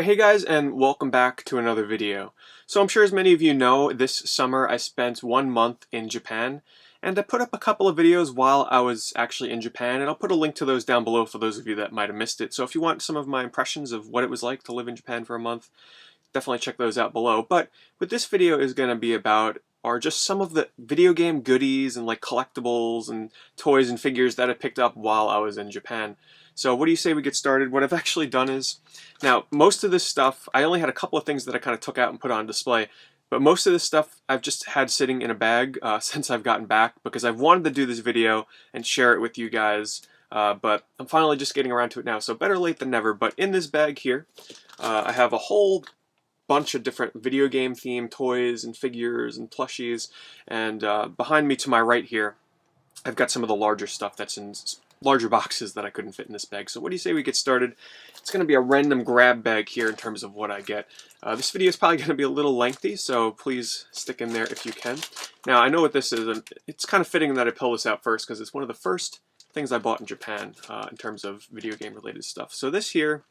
Hey guys, and welcome back to another video. So I'm sure as many of you know, this summer I spent 1 month in Japan, and I put up a couple of videos while I was actually in Japan, and I'll put a link to those down below for those of you that might have missed it. So if you want some of my impressions of what it was like to live in Japan for a month, definitely check those out below. But what this video is going to be about are just some of the video game goodies and like collectibles and toys and figures that I picked up while I was in Japan. So what do you say we get started? What I've actually done is, now most of this stuff, I only had a couple of things that I kind of took out and put on display, but most of this stuff I've just had sitting in a bag since I've gotten back because I've wanted to do this video and share it with you guys, but I'm finally just getting around to it now, so better late than never. But in this bag here, I have a whole bunch of different video game themed toys and figures and plushies, and behind me to my right here I've got some of the larger stuff that's in larger boxes that I couldn't fit in this bag. So what do you say we get started? It's going to be a random grab bag here in terms of what I get. This video is probably going to be a little lengthy, so please stick in there if you can. Now I know what this is, and it's kind of fitting that I pull this out first because it's one of the first things I bought in Japan in terms of video game related stuff. So this here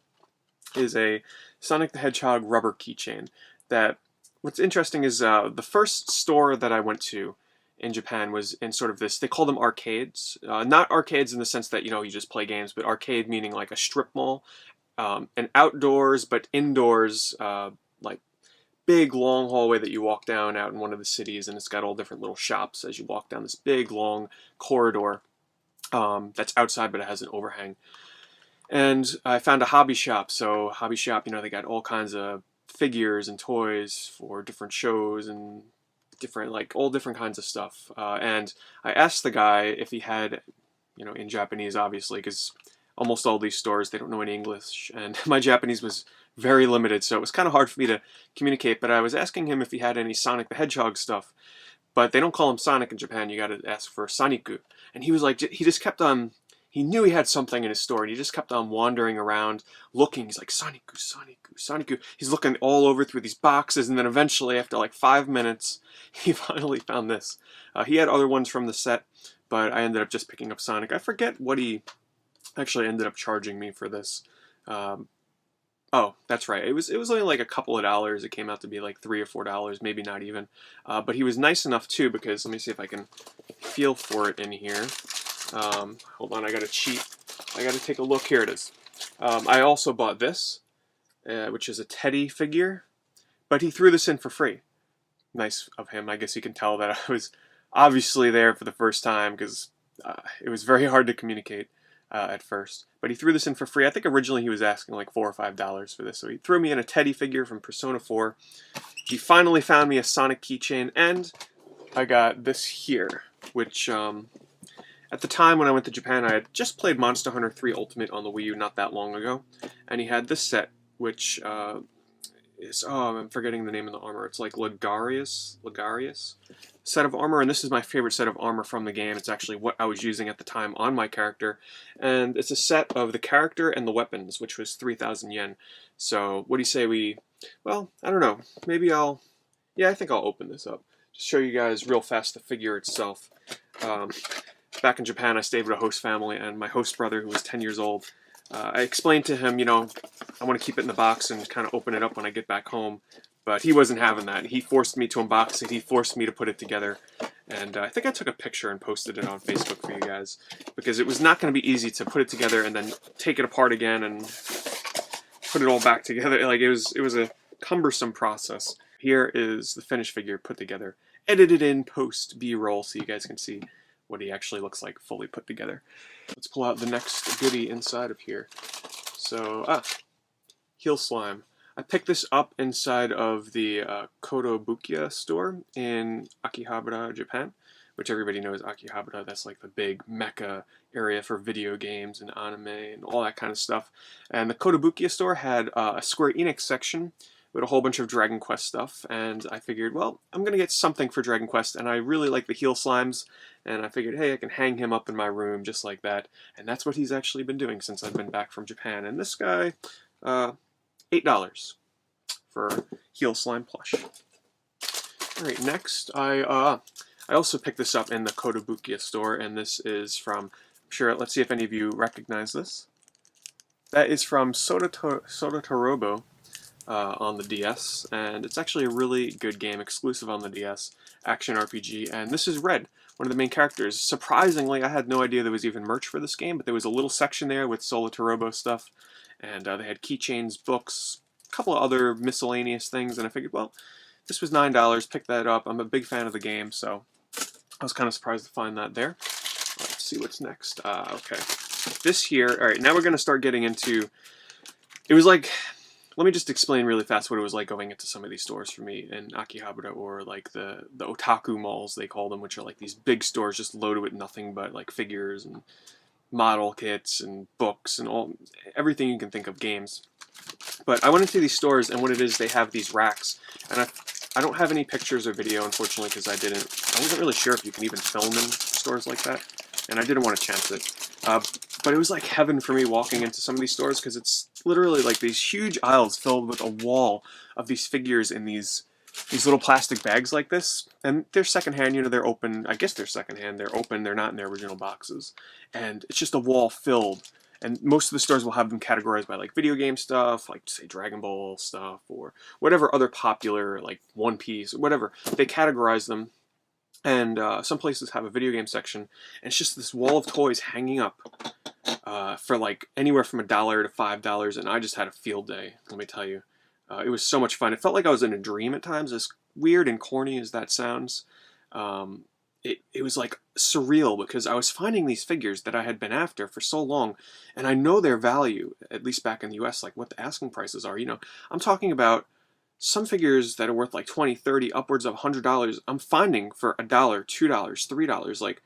is a Sonic the Hedgehog rubber keychain. That what's interesting is the first store that I went to in Japan was in sort of this, they call them arcades. Not arcades in the sense that, you know, you just play games, but arcade meaning like a strip mall. And outdoors, but indoors, like big long hallway that you walk down out in one of the cities, and it's got all different little shops as you walk down this big long corridor that's outside but it has an overhang. And I found a hobby shop. So hobby shop, you know, they got all kinds of figures and toys for different shows and different, like, all different kinds of stuff. And I asked the guy if he had, you know, in Japanese, obviously, because almost all these stores, they don't know any English, and my Japanese was very limited, so it was kind of hard for me to communicate. But I was asking him if he had any Sonic the Hedgehog stuff, but they don't call him Sonic in Japan. You got to ask for Soniku. And he was like, he just kept on. He knew he had something in his store, and he just kept on wandering around, looking. He's like, Soniku, Soniku, Soniku. He's looking all over through these boxes, and then eventually, after like 5 minutes, he finally found this. He had other ones from the set, but I ended up just picking up Sonic. I forget what he actually ended up charging me for this. Oh, that's right. It was only like a couple of dollars. It came out to be like $3 or $4, maybe not even. But he was nice enough too, because let me see if I can feel for it in here. Hold on, I gotta cheat. I gotta take a look. Here it is. I also bought this, which is a Teddy figure, but he threw this in for free. Nice of him. I guess you can tell that I was obviously there for the first time, because it was very hard to communicate at first. But he threw this in for free. I think originally he was asking like $4 or $5 for this, so he threw me in a Teddy figure from Persona 4. He finally found me a Sonic keychain, and I got this here, which at the time when I went to Japan, I had just played Monster Hunter 3 Ultimate on the Wii U not that long ago, and he had this set, which is, oh, I'm forgetting the name of the armor. It's like Ligarius set of armor, and this is my favorite set of armor from the game. It's actually what I was using at the time on my character, and it's a set of the character and the weapons, which was 3,000 yen. So what do you say we, well, I don't know, maybe I think I'll open this up. Just show you guys real fast the figure itself. Back in Japan, I stayed with a host family, and my host brother, who was 10 years old, I explained to him, you know, I want to keep it in the box and kind of open it up when I get back home, but he wasn't having that. He forced me to unbox it. He forced me to put it together, and I think I took a picture and posted it on Facebook for you guys, because it was not going to be easy to put it together and then take it apart again and put it all back together. Like, it was a cumbersome process. Here is the finished figure put together, edited in post B-roll, so you guys can see what he actually looks like fully put together. Let's pull out the next goodie inside of here. So, heel slime. I picked this up inside of the Kotobukiya store in Akihabara, Japan, which everybody knows Akihabara. That's like the big mecca area for video games and anime and all that kind of stuff. And the Kotobukiya store had a Square Enix section with a whole bunch of Dragon Quest stuff, and I figured, well, I'm gonna get something for Dragon Quest, and I really like the heel slimes, and I figured, hey, I can hang him up in my room just like that, and that's what he's actually been doing since I've been back from Japan. And this guy, $8 for heel slime plush. Alright, next, I also picked this up in the Kotobukiya store, and this is from, I'm sure, let's see if any of you recognize this. That is from Soda Torobo. on the DS, and it's actually a really good game, exclusive on the DS, action RPG, and this is Red, one of the main characters. Surprisingly, I had no idea there was even merch for this game, but there was a little section there with Solo Torobo stuff, and they had keychains, books, a couple of other miscellaneous things, and I figured, well, this was $9, pick that up. I'm a big fan of the game, so I was kind of surprised to find that there. Let's see what's next. Okay. This here, alright, now we're going to start getting into, it was like, let me just explain really fast what it was like going into some of these stores for me in Akihabara, or like the otaku malls, they call them, which are like these big stores just loaded with nothing but like figures and model kits and books and everything you can think of, games. But I went into these stores, and what it is, they have these racks, and I don't have any pictures or video, unfortunately, because I wasn't really sure if you can even film in stores like that, and I didn't want to chance it. But it was like heaven for me walking into some of these stores, because it's literally like these huge aisles filled with a wall of these figures in these little plastic bags like this, and they're secondhand, you know, they're open. I guess they're secondhand, they're open, they're not in their original boxes, and it's just a wall filled. And most of the stores will have them categorized by like video game stuff, like say Dragon Ball stuff, or whatever other popular, like One Piece, or whatever. They categorize them, and some places have a video game section, and it's just this wall of toys hanging up for like anywhere from $1 to $5, and I just had a field day, let me tell you. It was so much fun. It felt like I was in a dream at times, as weird and corny as that sounds. It was like surreal, because I was finding these figures that I had been after for so long, and I know their value, at least back in the US, like what the asking prices are. You know, I'm talking about some figures that are worth like $20, $30, upwards of $100, I'm finding for $1, $2, $3. Like,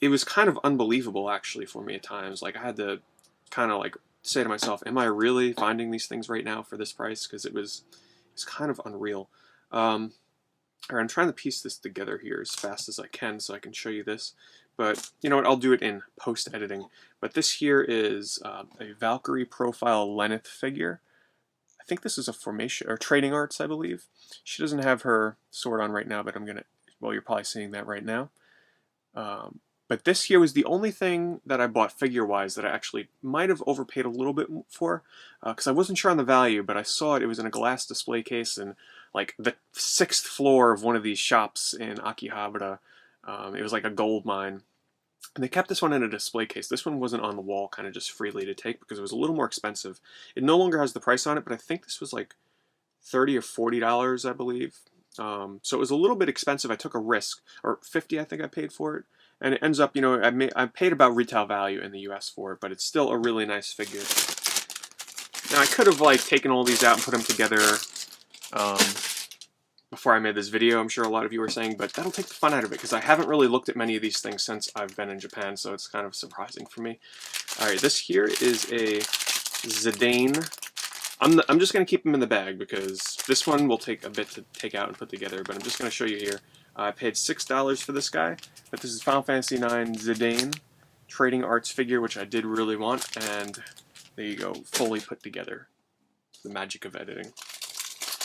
it was kind of unbelievable, actually, for me at times. Like, I had to kind of like say to myself, am I really finding these things right now for this price? Because it was kind of unreal. Or I'm trying to piece this together here as fast as I can so I can show you this. But you know what, I'll do it in post-editing. But this here is a Valkyrie profile Lenneth figure. I think this is a formation, or trading arts, I believe. She doesn't have her sword on right now, but I'm gonna, well, you're probably seeing that right now. But this here was the only thing that I bought figure-wise that I actually might have overpaid a little bit for, because I wasn't sure on the value, but I saw it was in a glass display case, and like the 6th floor of one of these shops in Akihabara. It was like a gold mine. And they kept this one in a display case. This one wasn't on the wall, kind of just freely to take, because it was a little more expensive. It no longer has the price on it, but I think this was like $30 or $40, I believe. So it was a little bit expensive. I took a risk, or $50 I think I paid for it. And it ends up, you know, I paid about retail value in the US for it, but it's still a really nice figure. Now I could have like taken all these out and put them together before I made this video, I'm sure a lot of you are saying, but that'll take the fun out of it, because I haven't really looked at many of these things since I've been in Japan, so it's kind of surprising for me. Alright, this here is a Zidane. I'm just going to keep them in the bag, because this one will take a bit to take out and put together, but I'm just going to show you here. I paid $6 for this guy, but this is Final Fantasy IX Zidane trading arts figure, which I did really want, and there you go, fully put together. The magic of editing.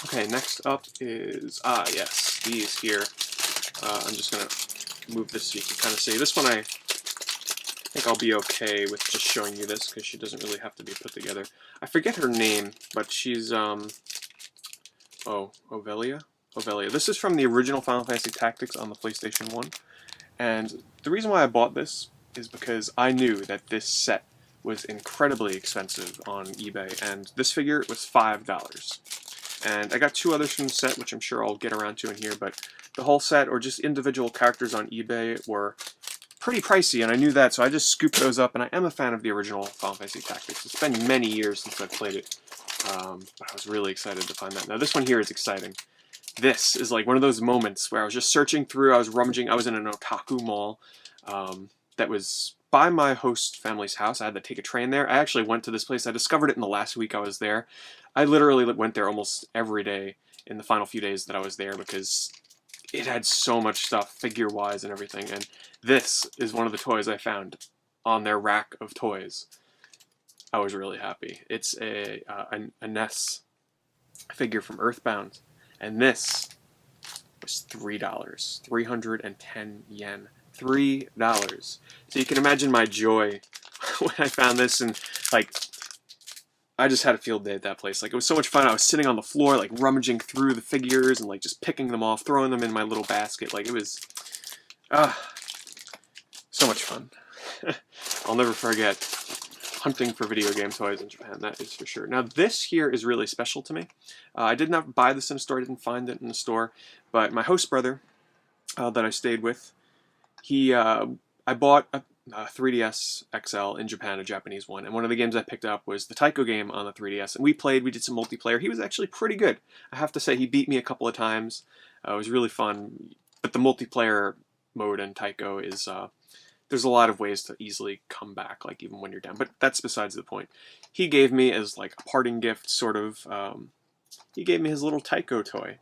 Okay, next up is, yes, these here. I'm just going to move this so you can kind of see. This one I think I'll be okay with just showing you this, because she doesn't really have to be put together. I forget her name, but she's, Ovelia? Ovelia. This is from the original Final Fantasy Tactics on the PlayStation 1. And the reason why I bought this is because I knew that this set was incredibly expensive on eBay, and this figure was $5. And I got 2 others from the set, which I'm sure I'll get around to in here, but the whole set, or just individual characters on eBay, were pretty pricey, and I knew that, so I just scooped those up, and I am a fan of the original Final Fantasy Tactics. It's been many years since I've played it, but I was really excited to find that. Now this one here is exciting. This is like one of those moments where I was just searching through, I was rummaging, I was in an otaku mall that was by my host family's house. I had to take a train there. I actually went to this place. I discovered it in the last week I was there. I literally went there almost every day in the final few days that I was there, because it had so much stuff, figure-wise and everything. And this is one of the toys I found on their rack of toys. I was really happy. It's a Ness figure from Earthbound. And this was $3. 310 yen. $3. So you can imagine my joy when I found this, and like, I just had a field day at that place. Like, it was so much fun. I was sitting on the floor, like, rummaging through the figures and, like, just picking them off, throwing them in my little basket. Like, it was, so much fun. I'll never forget hunting for video game toys in Japan, that is for sure. Now, this here is really special to me. I did not buy this in a store, I didn't find it in the store, but my host brother that I stayed with, I bought a 3DS XL in Japan, a Japanese one, and one of the games I picked up was the Taiko game on the 3DS, and we did some multiplayer. He was actually pretty good. I have to say, he beat me a couple of times. It was really fun, but the multiplayer mode in Taiko is, there's a lot of ways to easily come back, like even when you're down, but that's besides the point. He gave me, as like a parting gift, sort of, he gave me his little Taiko toy.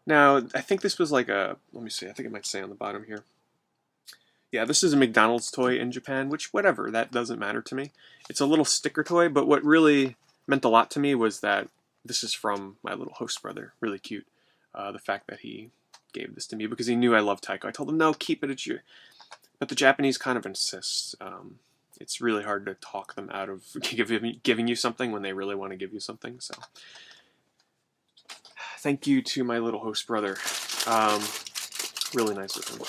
Now, I think this was like a, let me see, I think it might say on the bottom here. Yeah, this is a McDonald's toy in Japan, which, whatever, that doesn't matter to me. It's a little sticker toy, but what really meant a lot to me was that this is from my little host brother. Really cute. The fact that he gave this to me, because he knew I loved Taiko. I told him, no, keep it, it's your... But the Japanese kind of insist. It's really hard to talk them out of giving you something when they really want to give you something, so... Thank you to my little host brother. Really nice of him.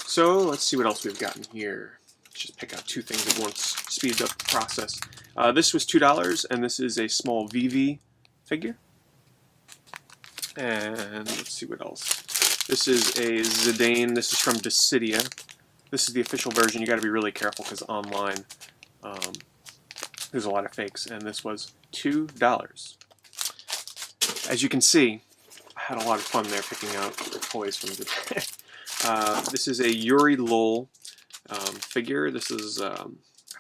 So, let's see what else we've gotten here. Let's just pick out two things at once. Speeds up the process. This was $2, and this is a small VV figure. And let's see what else. This is a Zidane. This is from Dissidia. This is the official version. You got to be really careful because online there's a lot of fakes, and this was $2. As you can see, I had a lot of fun there picking out the toys from Japan. This is a Yuri Lol figure. This is, I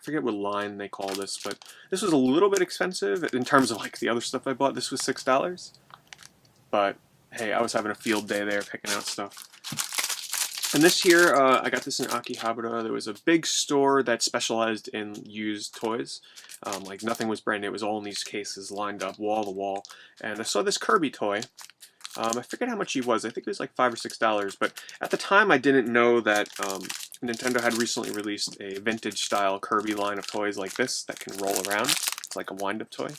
forget what line they call this, but this was a little bit expensive in terms of like the other stuff I bought. This was $6. But hey, I was having a field day there picking out stuff. And this here, I got this in Akihabara. There was a big store that specialized in used toys. Like nothing was brand new. It was all in these cases lined up wall to wall. And I saw this Kirby toy. I forget how much he was. I think it was like $5 or $6. But at the time, I didn't know that Nintendo had recently released a vintage-style Kirby line of toys like this that can roll around. It's like a wind-up toy.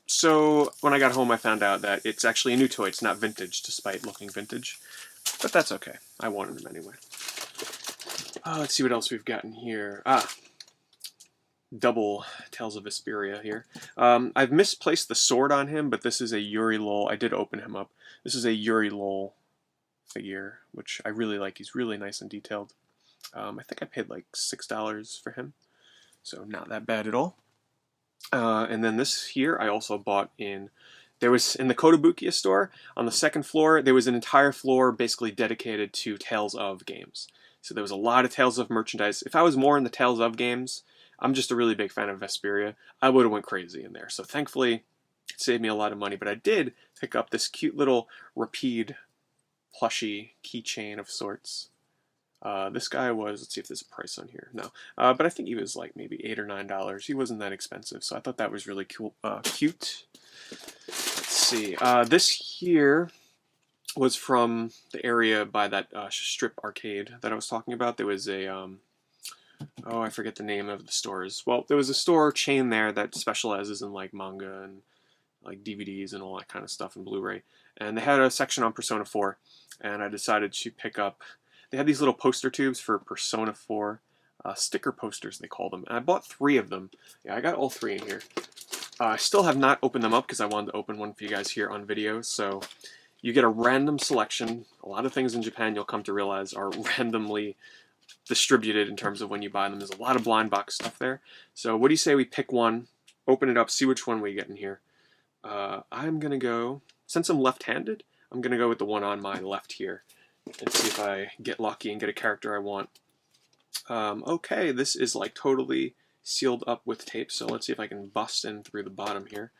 So when I got home, I found out that it's actually a new toy. It's not vintage, despite looking vintage. But that's okay. I wanted them anyway. Let's see what else we've gotten here. Double Tales of Vesperia here. I've misplaced the sword on him, but this is a Yuri Lol. I did open him up. This is a Yuri Lol figure, which I really like. He's really nice and detailed. I think I paid like $6 for him, so not that bad at all. And then this here I also bought in... There was, in the Kotobukiya store, on the second floor, there was an entire floor basically dedicated to Tales of games. So there was a lot of Tales of merchandise. If I was more in the Tales of games, I'm just a really big fan of Vesperia, I would have went crazy in there. So thankfully, it saved me a lot of money. But I did pick up this cute little Rapide plushie keychain of sorts. This guy was, let's see if there's a price on here. No. But I think he was like maybe $8 or $9. He wasn't that expensive, so I thought that was really cool, cute. Let's see. This here was from the area by that strip arcade that I was talking about. There was a, oh, I forget the name of the stores. Well, there was a store chain there that specializes in like manga and like DVDs and all that kind of stuff and Blu-ray. And they had a section on Persona 4, and I decided to pick up... They had these little poster tubes for Persona 4, sticker posters they call them, and I bought 3 of them. Yeah, I got all 3 in here. I still have not opened them up because I wanted to open one for you guys here on video, so you get a random selection. A lot of things in Japan you'll come to realize are randomly distributed in terms of when you buy them. There's a lot of blind box stuff there. So what do you say we pick one, open it up, see which one we get in here. I'm going to go, since I'm left-handed, I'm going to go with the one on my left here and see if I get lucky and get a character I want. Okay, this is like totally sealed up with tape, so let's see if I can bust in through the bottom here.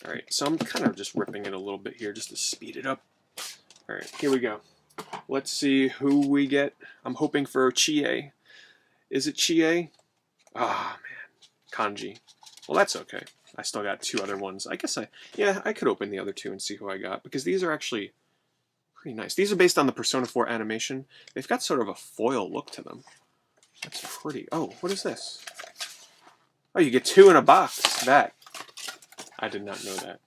Alright, so I'm kind of just ripping it a little bit here just to speed it up. Alright, here we go. Let's see who we get. I'm hoping for Chie. Is it Chie? Ah, man. Kanji. Well, that's okay. I still got 2 other ones. I guess I could open the other 2 and see who I got, because these are actually pretty nice. These are based on the Persona 4 animation. They've got sort of a foil look to them. That's pretty. Oh, what is this? Oh, you get 2 in a box. That. I did not know that.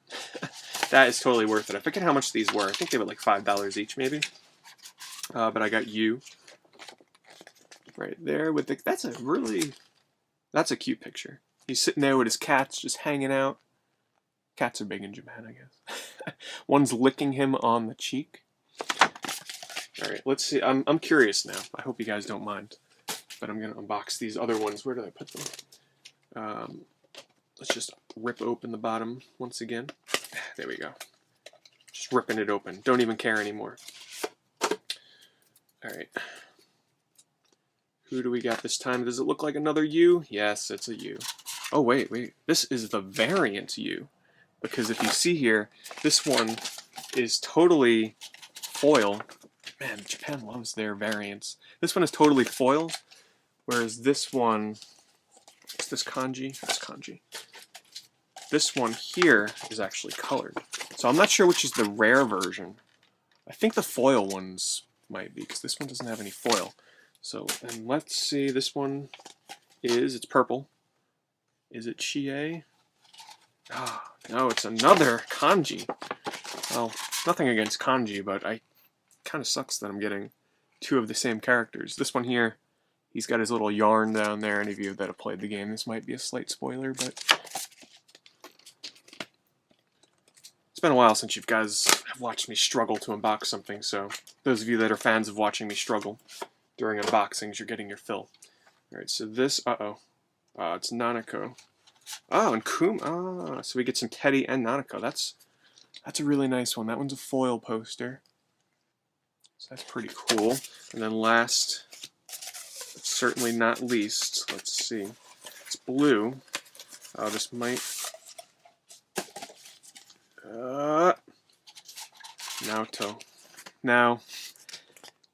That is totally worth it. I forget how much these were. I think they were like $5 each, maybe. But I got you right there with the. That's a cute picture. He's sitting there with his cats just hanging out. Cats are big in Japan, I guess. One's licking him on the cheek. All right, let's see. I'm curious now. I hope you guys don't mind, but I'm gonna unbox these other ones. Where did I put them? Let's just rip open the bottom once again. There we go. Just ripping it open. Don't even care anymore. All right. Who do we got this time? Does it look like another U? Yes, it's a U. Oh, wait. This is the variant U. Because if you see here, this one is totally foil. Man, Japan loves their variants. This one is totally foil, whereas this one, is this kanji? That's kanji. This one here is actually colored. So I'm not sure which is the rare version. I think the foil ones might be, because this one doesn't have any foil. So, and let's see, this one it's purple. Is it Chie? Ah, no, it's another kanji. Well, nothing against kanji, but it kind of sucks that I'm getting 2 of the same characters. This one here, he's got his little yarn down there. Any of you that have played the game, this might be a slight spoiler, but it's been a while since you guys have watched me struggle to unbox something, so those of you that are fans of watching me struggle during unboxings, you're getting your fill. Alright, so this, it's Nanako. Oh, and Kuma. So we get some Teddy and Nanako. That's a really nice one. That one's a foil poster. So that's pretty cool. And then last, but certainly not least, let's see. It's blue. This might... Naoto. Now,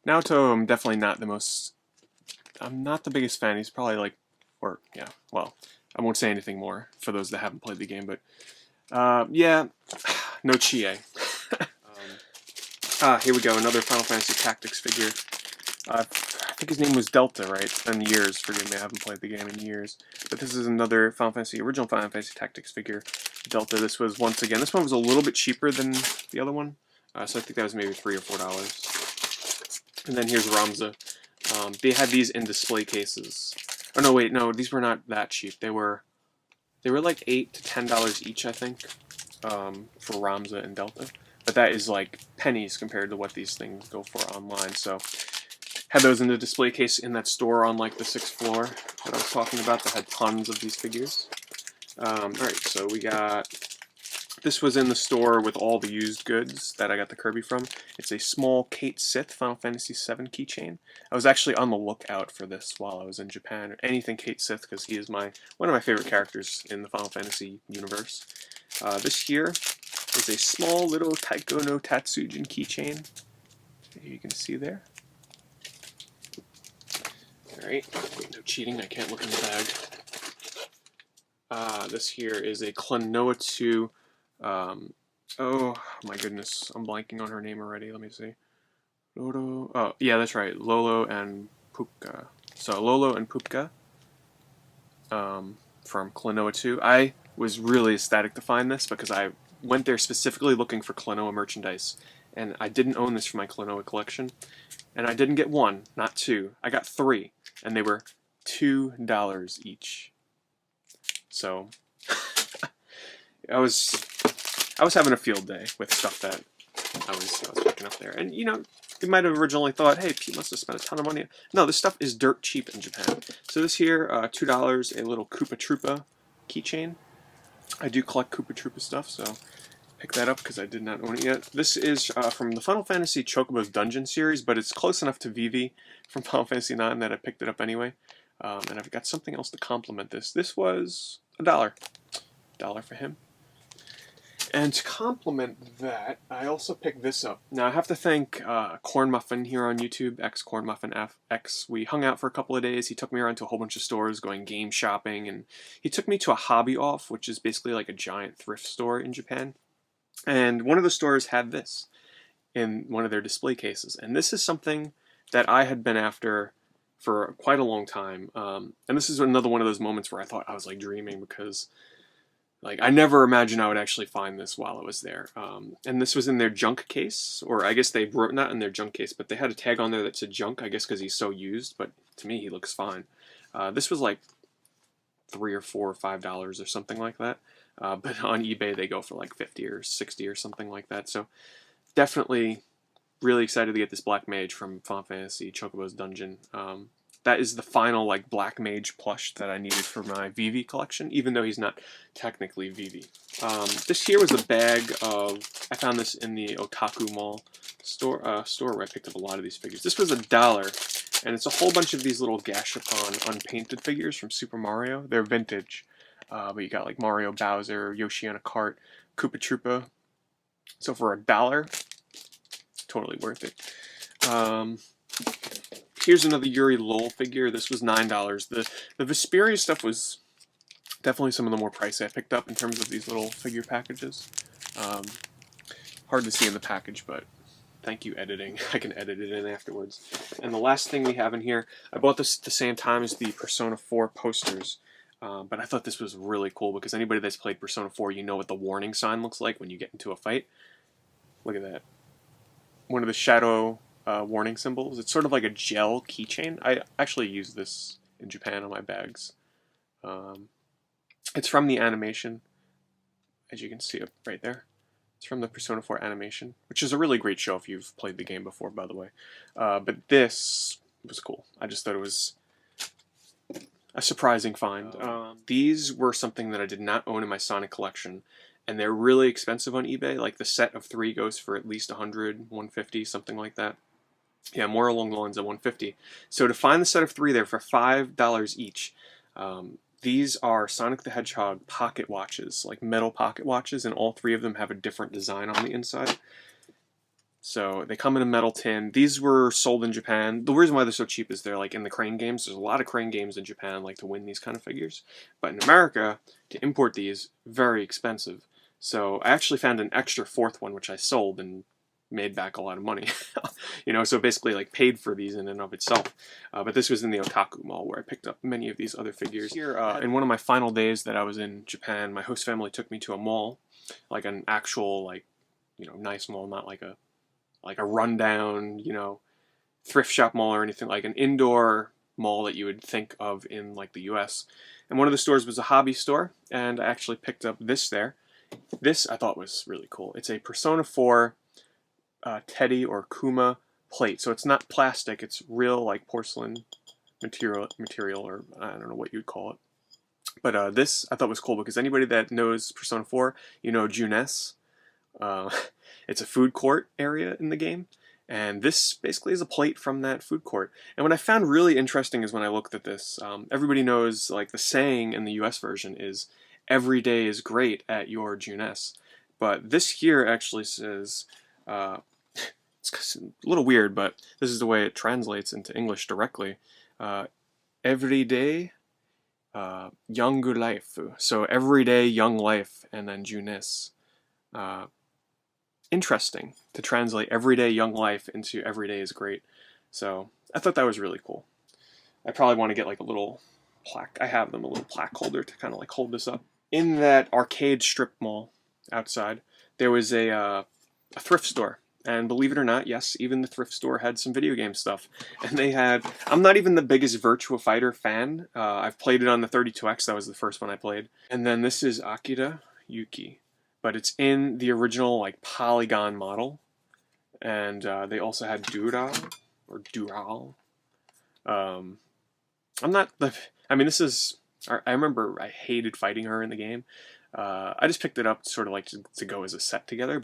Naoto, I'm definitely not the most... I'm not the biggest fan. He's probably like... Or, yeah, well... I won't say anything more for those that haven't played the game, but yeah, no Chie. Here we go, another Final Fantasy Tactics figure. I think his name was Delta, right? It's been years, forgive me, I haven't played the game in years. But this is another original Final Fantasy Tactics figure, Delta. This was, once again, this one was a little bit cheaper than the other one, so I think that was maybe $3 or $4. And then here's Ramza. They had these in display cases. Oh no, wait, no, these were not that cheap. They were like $8 to $10 each, I think, for Ramza and Delta. But that is like pennies compared to what these things go for online. So had those in the display case in that store on like the 6th floor that I was talking about that had tons of these figures. Alright, so we got... This was in the store with all the used goods that I got the Kirby from. It's a small Kate Sith Final Fantasy VII keychain. I was actually on the lookout for this while I was in Japan, or anything Kate Sith, because he is one of my favorite characters in the Final Fantasy universe. This here is a small little Taiko no Tatsujin keychain. You can see there. Alright, no cheating, I can't look in the bag. This here is a Klonoa 2. Oh my goodness, I'm blanking on her name already. Let me see. Lolo. Oh, yeah, that's right. Lolo and Pupka. So Lolo and Pupka from Klonoa 2. I was really ecstatic to find this because I went there specifically looking for Klonoa merchandise, and I didn't own this for my Klonoa collection. And I didn't get 1, not 2. I got 3, and they were $2 each. So I was having a field day with stuff that I was picking up there. And, you know, you might have originally thought, hey, Pete must have spent a ton of money. No, this stuff is dirt cheap in Japan. So this here, $2, a little Koopa Troopa keychain. I do collect Koopa Troopa stuff, so pick that up because I did not own it yet. This is from the Final Fantasy Chocobo's Dungeon series, but it's close enough to Vivi from Final Fantasy IX that I picked it up anyway. And I've got something else to complement this. This was $1. $1 for him. And to complement that, I also picked this up. Now, I have to thank Corn Muffin here on YouTube, Corn Muffin X. We hung out for a couple of days. He took me around to a whole bunch of stores going game shopping, and he took me to a Hobby Off, which is basically like a giant thrift store in Japan. And one of the stores had this in one of their display cases. And this is something that I had been after for quite a long time. And this is another one of those moments where I thought I was like dreaming, because like I never imagined I would actually find this while it was there. And this was in their junk case, or I guess they wrote not in their junk case, but they had a tag on there that said junk, I guess because he's so used, but to me he looks fine. This was like $3 or $4 or $5 or something like that. But on eBay they go for like 50 or 60 or something like that. So definitely really excited to get this Black Mage from Final Fantasy Chocobo's Dungeon. That is the final like Black Mage plush that I needed for my Vivi collection, even though he's not technically Vivi. This here was a bag of, I found this in the Otaku Mall store where I picked up a lot of these figures. This was $1, and it's a whole bunch of these little Gashapon unpainted figures from Super Mario. They're vintage, but you got like Mario, Bowser, Yoshi on a cart, Koopa Troopa. So for $1, totally worth it. Here's another Yuri Lowell figure. This was $9. The Vesperia stuff was definitely some of the more pricey I picked up in terms of these little figure packages. Hard to see in the package, but thank you, editing. I can edit it in afterwards. And the last thing we have in here, I bought this at the same time as the Persona 4 posters. But I thought this was really cool because anybody that's played Persona 4, you know what the warning sign looks like when you get into a fight. Look at that. One of the shadow warning symbols. It's sort of like a gel keychain. I actually use this in Japan on my bags. It's from the animation, as you can see up right there. It's from the Persona 4 animation, which is a really great show if you've played the game before, by the way. But this was cool. I just thought it was a surprising find. These were something that I did not own in my Sonic collection, and they're really expensive on eBay. Like the set of 3 goes for at least $100, $150, something like that. Yeah, more along the lines of $150. So to find the set of 3 there for $5 each, these are Sonic the Hedgehog pocket watches, like metal pocket watches, and all 3 of them have a different design on the inside. So they come in a metal tin. These were sold in Japan. The reason why they're so cheap is they're like in the Crane games. There's a lot of Crane games in Japan like to win these kind of figures. But in America, to import these, very expensive. So I actually found an extra 4th one, which I sold and made back a lot of money. You know, so basically like paid for these in and of itself. But this was in the Otaku Mall where I picked up many of these other figures. Here, in one of my final days that I was in Japan, my host family took me to a mall, like an actual, like, you know, nice mall, not like a rundown, you know, thrift shop mall or anything, like an indoor mall that you would think of in like the US. And one of the stores was a hobby store, and I actually picked up this there. This I thought was really cool. It's a Persona 4 Teddy or Kuma plate. So it's not plastic, it's real like porcelain material, or I don't know what you'd call it. But this I thought was cool because anybody that knows Persona 4, you know Junes. It's a food court area in the game, and this basically is a plate from that food court. And what I found really interesting is when I looked at this, everybody knows like the saying in the US version is every day is great at your Junes. But this here actually says, it's a little weird, but this is the way it translates into English directly. Every day, young life. So everyday young life, and then Junes. Interesting to translate everyday young life into everyday is great. So I thought that was really cool. I probably want to get like a little plaque. I have them, a little plaque holder to kind of like hold this up. In that arcade strip mall outside, there was a thrift store. And believe it or not, yes, even the thrift store had some video game stuff. And they had, I'm not even the biggest Virtua Fighter fan. I've played it on the 32X, that was the first one I played. And then this is Akira Yuki. But it's in the original like polygon model. And they also had Dural, or Dural. I'm not the, I mean this is, I remember I hated fighting her in the game. I just picked it up sort of like to go as a set together.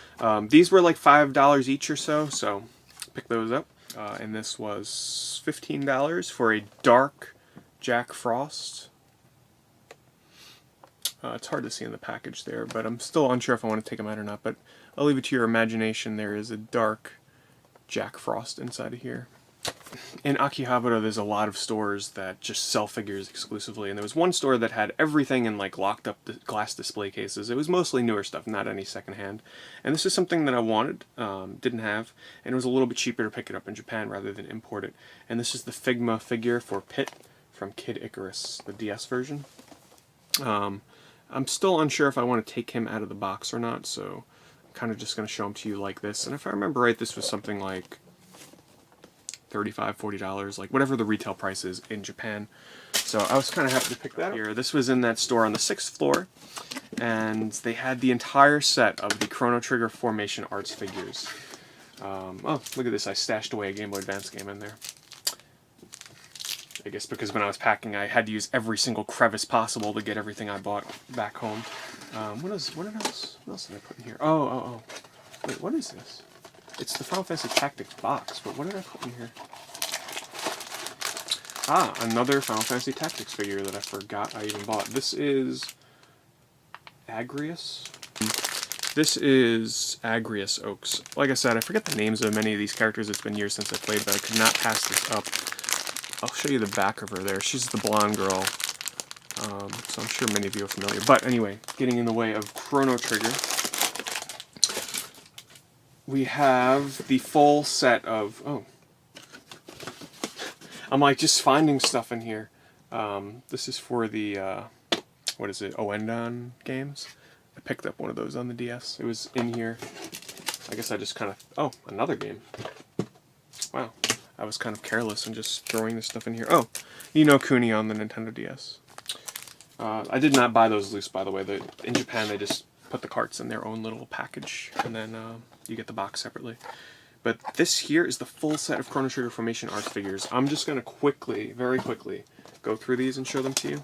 These were like $5 each or so pick those up. And this was $15 for a dark Jack Frost. It's hard to see in the package there, but I'm still unsure if I want to take them out or not, but I'll leave it to your imagination. There is a dark Jack Frost inside of here. in Akihabara, there's a lot of stores that just sell figures exclusively, and there was one store that had everything in like locked up glass display cases. It was mostly newer stuff, not any secondhand. And this is something that I wanted, didn't have, and it was a little bit cheaper to pick it up in Japan rather than import it. And this is the Figma figure for Pit from Kid Icarus, the DS version. I'm still unsure if I want to take him out of the box or not, so I'm kind of just going to show him to you like this. And if I remember right, this was something like $35, $40, like whatever the retail price is in Japan. So I was kind of happy to pick that up here. This was in that store on the 6th floor, and they had the entire set of the Chrono Trigger Formation Arts figures. Oh, look at this, I stashed away a Game Boy Advance game in there. I guess because when I was packing, I had to use every single crevice possible to get everything I bought back home. What else did I put in here? Oh. Wait, what is this? It's the Final Fantasy Tactics box, but what did I put in here? Ah, another Final Fantasy Tactics figure that I forgot I even bought. This is Agrius. This is Agrius Oaks. Like I said, I forget the names of many of these characters. It's been years since I played, but I could not pass this up. I'll show you the back of her there. She's the blonde girl. So I'm sure many of you are familiar. But anyway, getting in the way of Chrono Trigger, we have the full set of... Oh. I'm like just finding stuff in here. This is for the, what is it, Oendon games. I picked up one of those on the DS. It was in here. I guess I just kind of... Oh, another game. Wow. I was kind of careless and just throwing this stuff in here. Oh, Ni no Kuni on the Nintendo DS. I did not buy those loose, by the way. In Japan, they just put the carts in their own little package, and then you get the box separately. But this here is the full set of Chrono Trigger Formation Arts figures. I'm just going to quickly, very quickly, go through these and show them to you,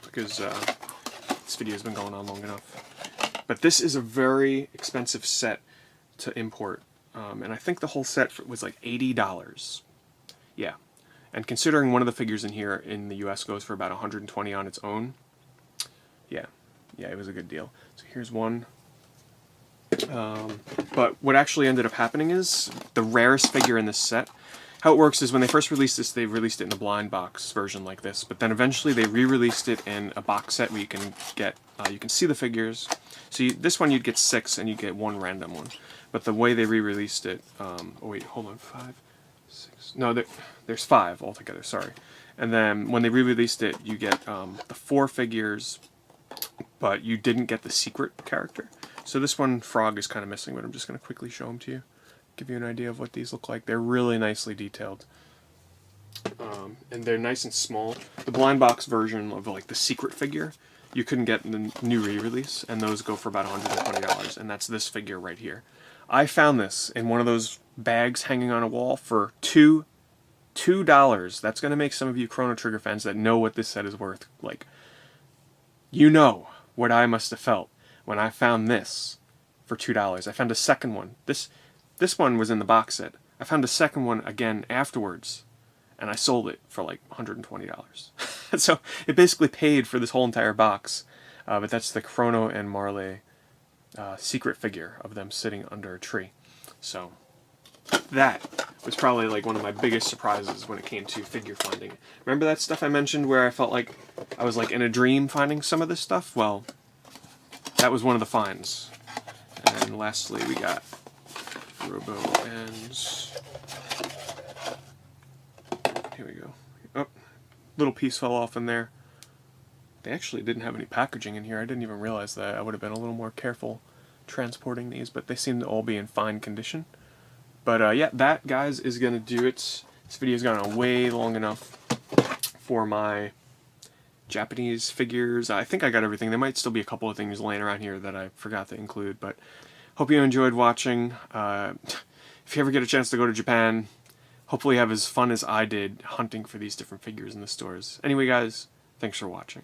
because this video has been going on long enough. But this is a very expensive set to import. And I think the whole set was like $80. Yeah. And considering one of the figures in here in the US goes for about $120 on its own, yeah, it was a good deal. So here's one. But what actually ended up happening is the rarest figure in this set. How it works is when they first released this, they released it in a blind box version like this. But then eventually they re-released it in a box set where you can get, you can see the figures. So this one you'd get 6 and you'd get 1 random one. But the way they re-released it, oh wait, hold on, 5, 6, no, there's 5 altogether, sorry. And then when they re-released it, you get the 4 figures, but you didn't get the secret character. So this one, Frog, is kind of missing, but I'm just going to quickly show them to you. Give you an idea of what these look like. They're really nicely detailed. And they're nice and small. The blind box version of like the secret figure, you couldn't get in the new re-release, and those go for about $120, and that's this figure right here. I found this in one of those bags hanging on a wall for $2. That's going to make some of you Chrono Trigger fans that know what this set is worth, like, you know what I must have felt when I found this for $2. I found a second one. This one was in the box set. I found a second one again afterwards, and I sold it for like $120. So it basically paid for this whole entire box. But that's the Chrono and Marley secret figure of them sitting under a tree. So that was probably like one of my biggest surprises when it came to figure finding. Remember that stuff I mentioned where I felt like I was like in a dream finding some of this stuff? Well, that was one of the finds. And lastly, we got Robo ends. Here we go. Oh, little piece fell off in there. They actually didn't have any packaging in here. I didn't even realize that. I would have been a little more careful transporting these, but they seem to all be in fine condition. But yeah, that, guys, is going to do it. This video's gone on way long enough for my Japanese figures. I think I got everything. There might still be a couple of things laying around here that I forgot to include, but hope you enjoyed watching. If you ever get a chance to go to Japan, hopefully have as fun as I did hunting for these different figures in the stores. Anyway, guys, thanks for watching.